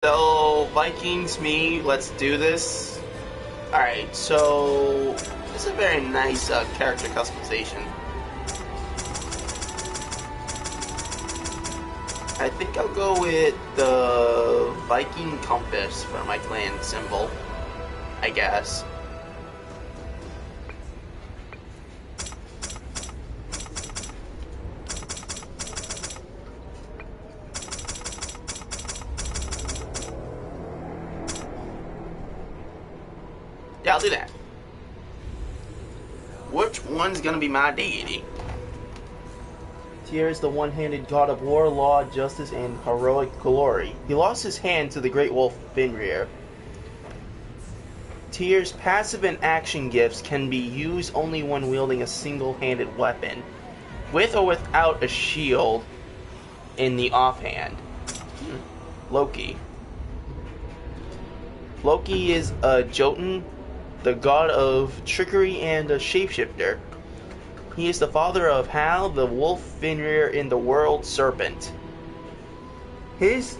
So, Vikings, me, let's do this. Alright, so this is a very nice character customization. I think I'll go with the Viking compass for my clan symbol, I guess. Yeah, I'll do that. Which one's gonna be my deity? Tyr is the one-handed god of war, law, justice, and heroic glory. He lost his hand to the great wolf Fenrir. Tyr's passive and action gifts can be used only when wielding a single-handed weapon, with or without a shield in the offhand. Loki. Loki is a Jotun, the god of trickery and a shapeshifter. He is the father of Hal, the wolf Fenrir, and the world serpent. His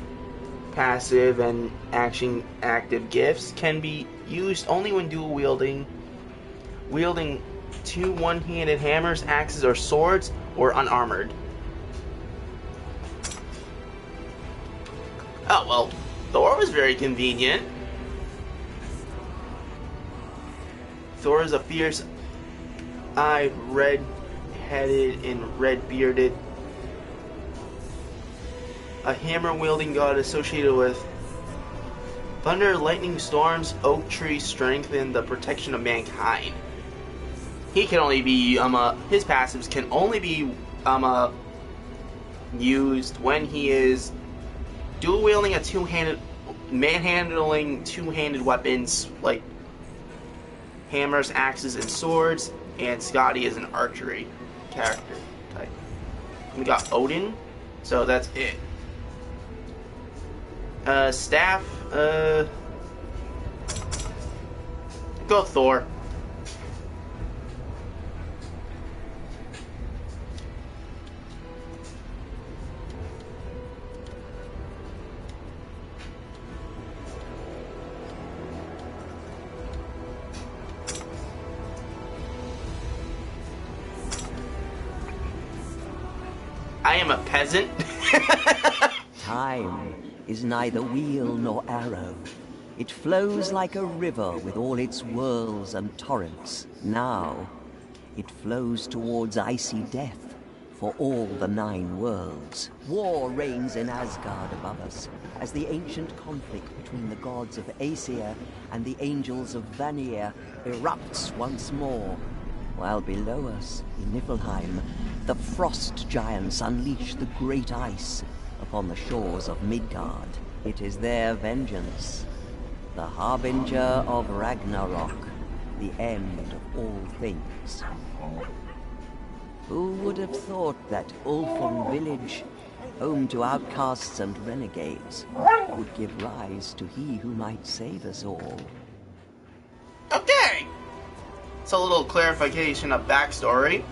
passive and action active gifts can be used only when dual wielding two one-handed hammers, axes, or swords, or unarmored. Oh well, Thor was very convenient. Thor is a fierce-eyed, red-headed, and red-bearded, a hammer-wielding god associated with thunder, lightning, storms, oak tree strength, and the protection of mankind. He can only be his passives can only be used when he is dual wielding a manhandling two-handed weapons like hammers, axes, and swords, and Scotty is an archery character type. We got Odin, so that's it. Staff, go Thor. I am a peasant. Time is neither wheel nor arrow. It flows like a river with all its whirls and torrents. Now, it flows towards icy death for all the 9 worlds. War reigns in Asgard above us, as the ancient conflict between the gods of Aesir and the angels of Vanir erupts once more. While below us, in Niflheim, the frost giants unleash the great ice upon the shores of Midgard. It is their vengeance, the harbinger of Ragnarok, the end of all things. Who would have thought that Ulfung village, home to outcasts and renegades, would give rise to he who might save us all? Okay. It's a little clarification of backstory.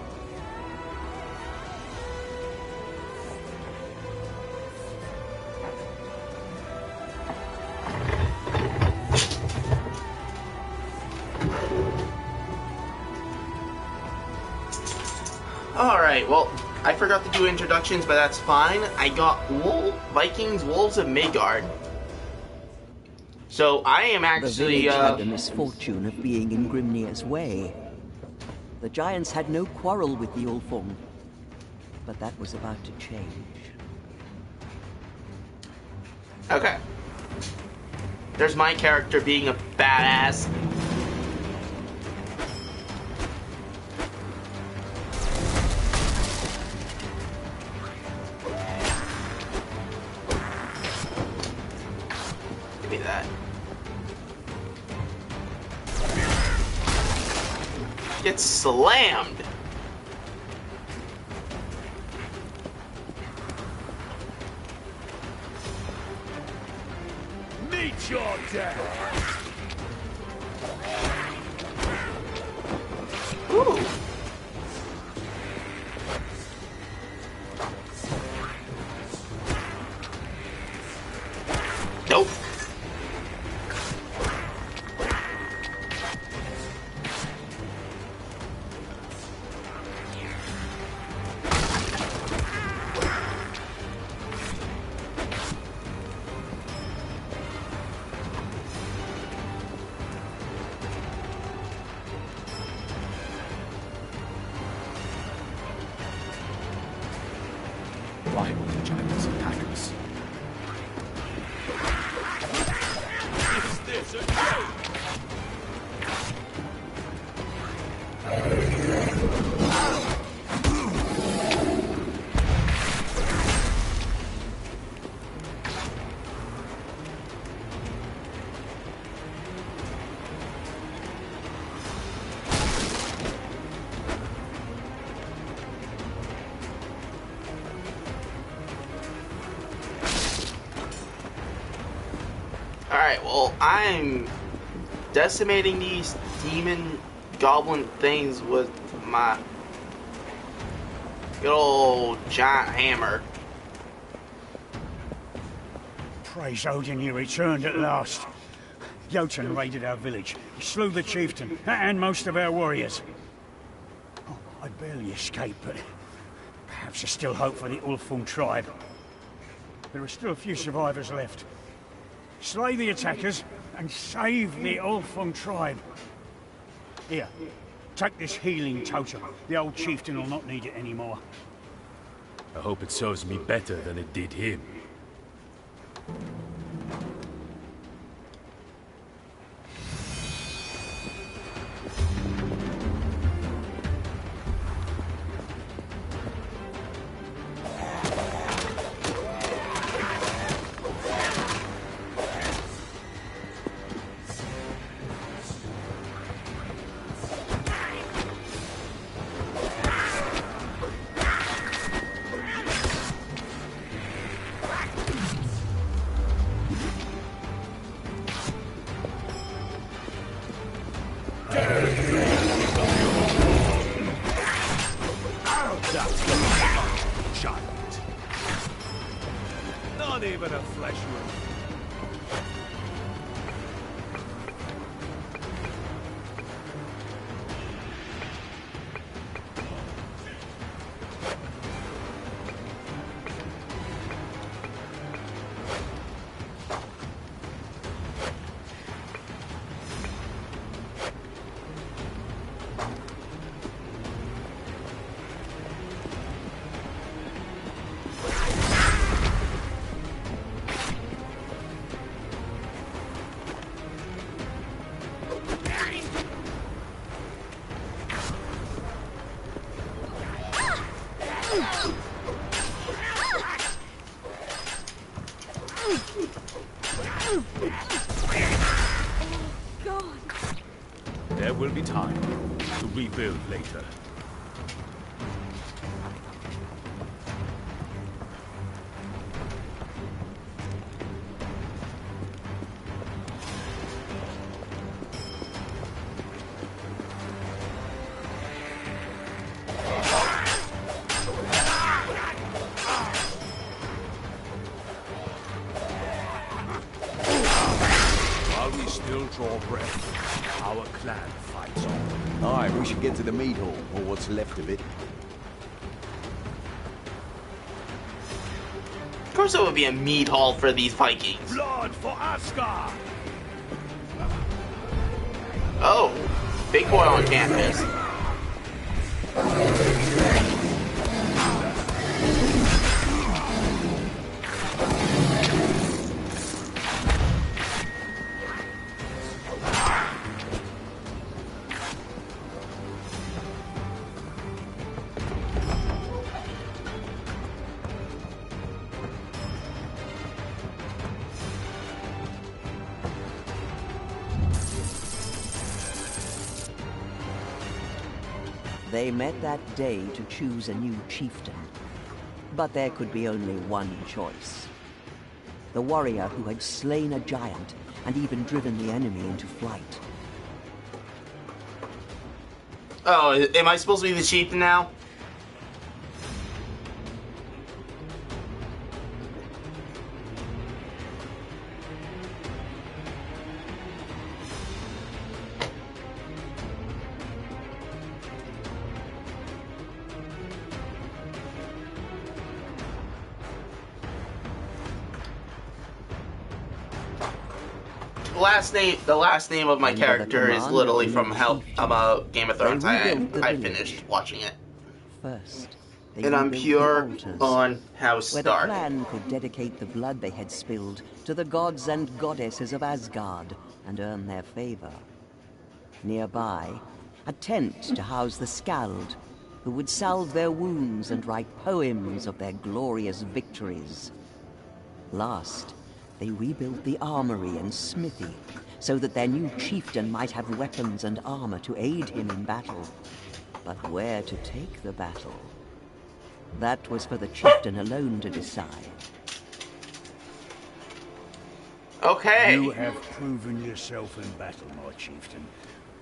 Alright, well, I forgot to do introductions, but that's fine. I got Vikings, Wolves of Midgard. So, I am actually, The village had the misfortune of being in Grimnir's way. The giants had no quarrel with the Ulfung, but that was about to change. Okay. There's my character being a badass. Give me that. Get slammed. Meet your death! Ooh. Nope. time with the giant's attackers. Is this a joke? Alright, well, I'm decimating these demon goblin things with my good old giant hammer. Praise Odin, you returned at last. Jotun raided our village. He slew the chieftain and most of our warriors. Oh, I barely escaped, but perhaps there's still hope for the Ulfung tribe. There are still a few survivors left. Slay the attackers and save the Eolf tribe. Here, take this healing totem. The old chieftain will not need it anymore. I hope it serves me better than it did him. Giant. Not even a flesh wound. There will be time to rebuild later. While we still draw breath, our clan fights on. Aye, we should get to the mead hall, or what's left of it. Of course there would be a mead hall for these Vikings. Blood for Asgard! Oh, big boy on campus. They met that day to choose a new chieftain. But there could be only one choice. The warrior who had slain a giant and even driven the enemy into flight. Oh, am I supposed to be the chieftain now? The last name of my Under the character is command literally of from the Game of Thrones. They I rebuilt the I village. finished watching it. First, They And I'm rebuilt pure the altars, on House where the Stark. clan could dedicate the blood they had spilled to the gods and goddesses of Asgard and earn their favor. Nearby, a tent to house the Skald, who would salve their wounds and write poems of their glorious victories. Last, they rebuilt the armory and smithy, so that their new chieftain might have weapons and armor to aid him in battle. But where to take the battle? That was for the chieftain alone to decide. Okay. You have proven yourself in battle, my chieftain.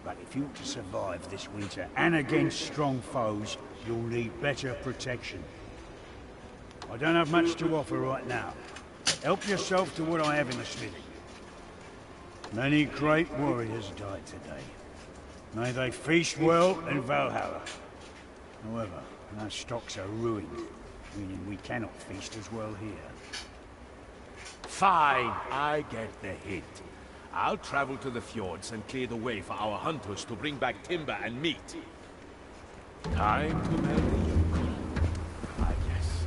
But if you're to survive this winter and against strong foes, you'll need better protection. I don't have much to offer right now. Help yourself to what I have in the smithy. Many great warriors died today. May they feast well in Valhalla. However, our stocks are ruined, meaning we cannot feast as well here. Fine, I get the hint. I'll travel to the fjords and clear the way for our hunters to bring back timber and meat. Time to marry the yoke, I guess.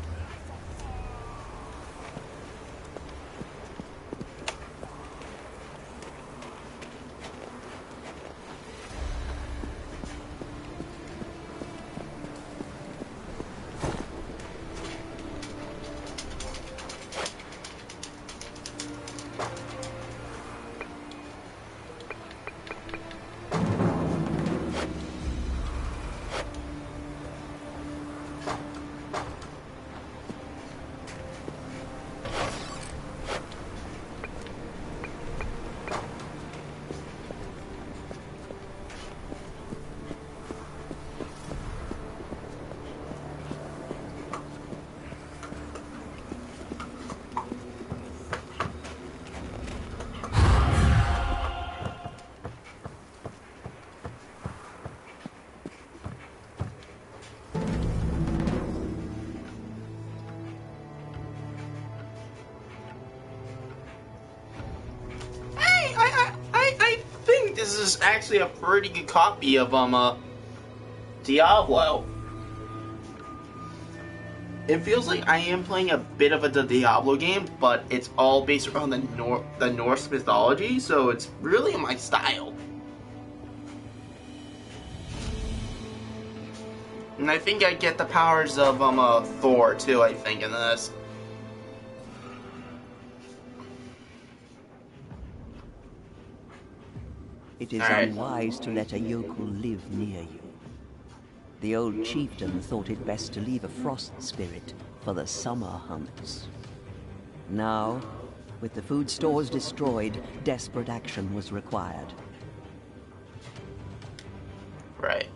I think this is actually a pretty good copy of Diablo. It feels like I am playing a bit of a Diablo game, but it's all based around the Norse mythology, so it's really my style. And I think I get the powers of Thor too, I think, in this. It is Alright. unwise to let a yokel live near you. The old chieftain thought it best to leave a frost spirit for the summer hunts. Now, with the food stores destroyed, desperate action was required. Right.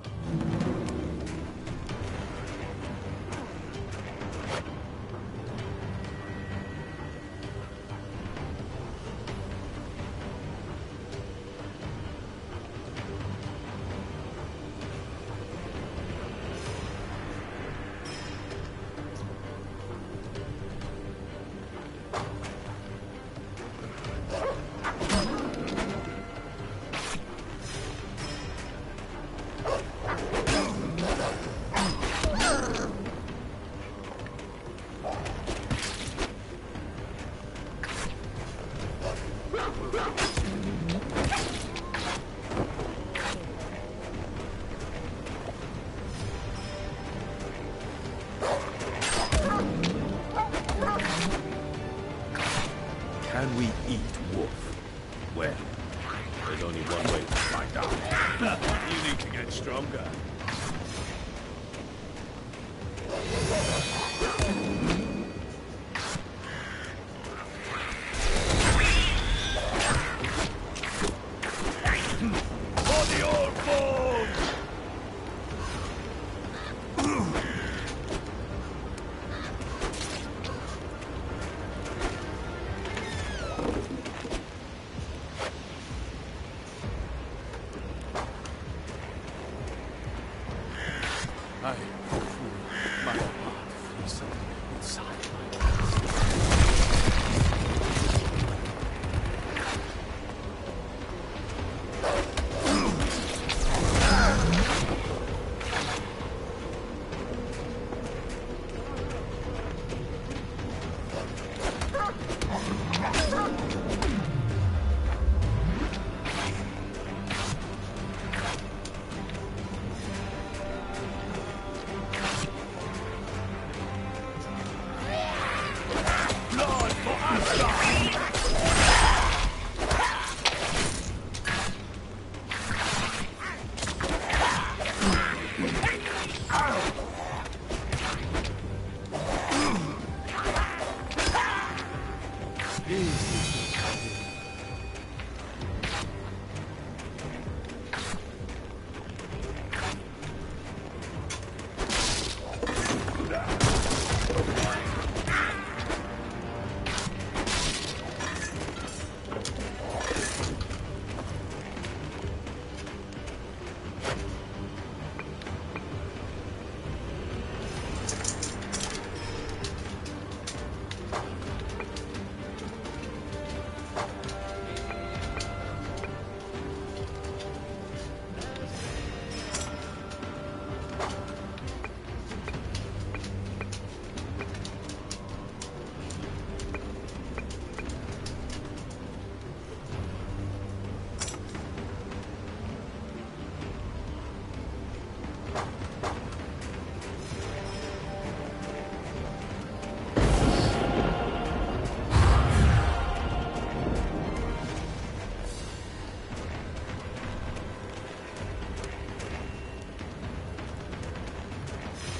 Can we eat wolf? Well, there's only one way to find out. You need to get stronger. For the old foes! My heart flees.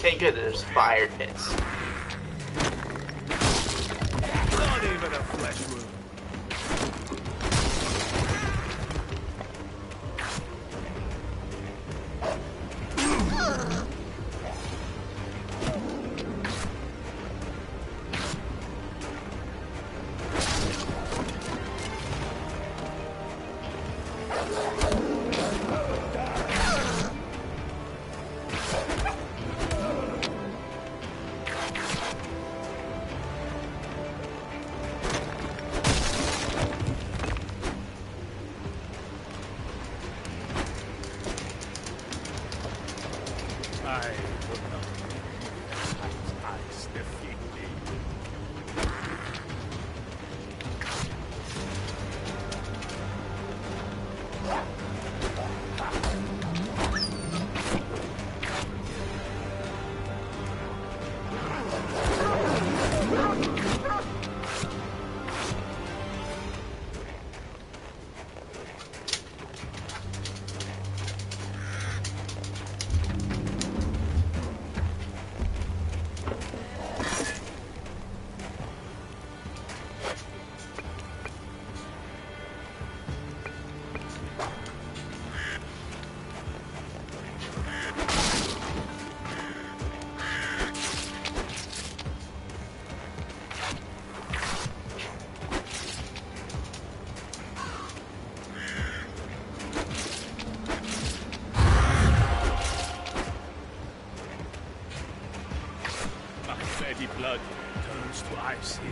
Okay, good. There's fire pits. Not even a flesh wound. I would not let ice defeat me. My fatty blood turns to ice here.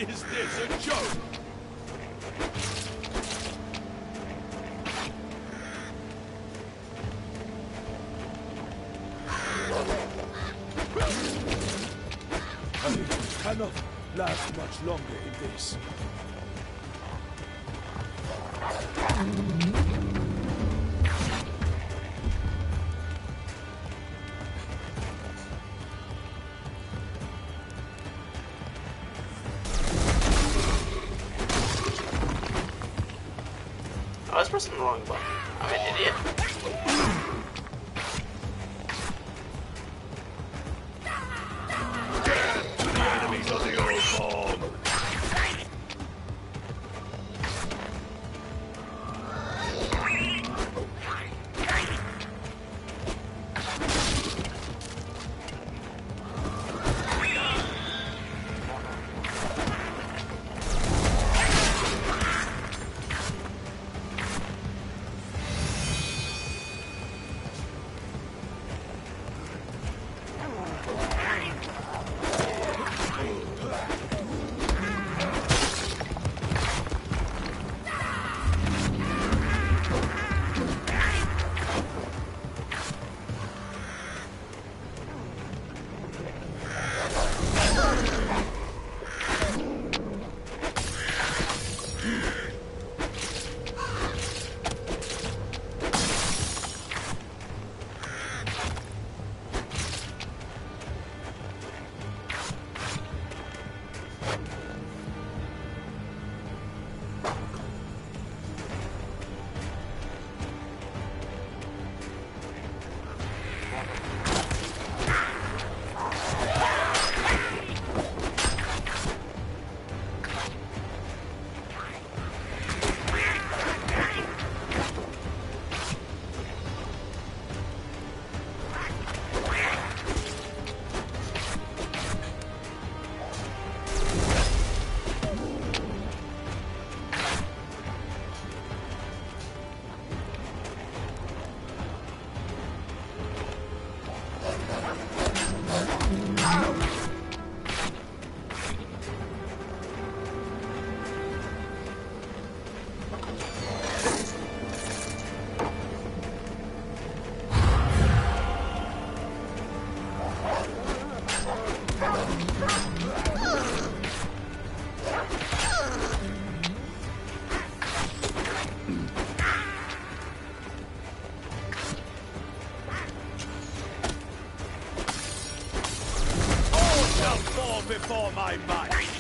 Is this a joke? I cannot last much longer in this. I was pressing the wrong button. I'm an idiot. The enemies of the Eolf. tremble before my might.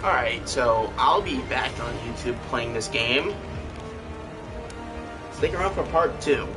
Alright, so I'll be back on YouTube playing this game. Stick around for part 2.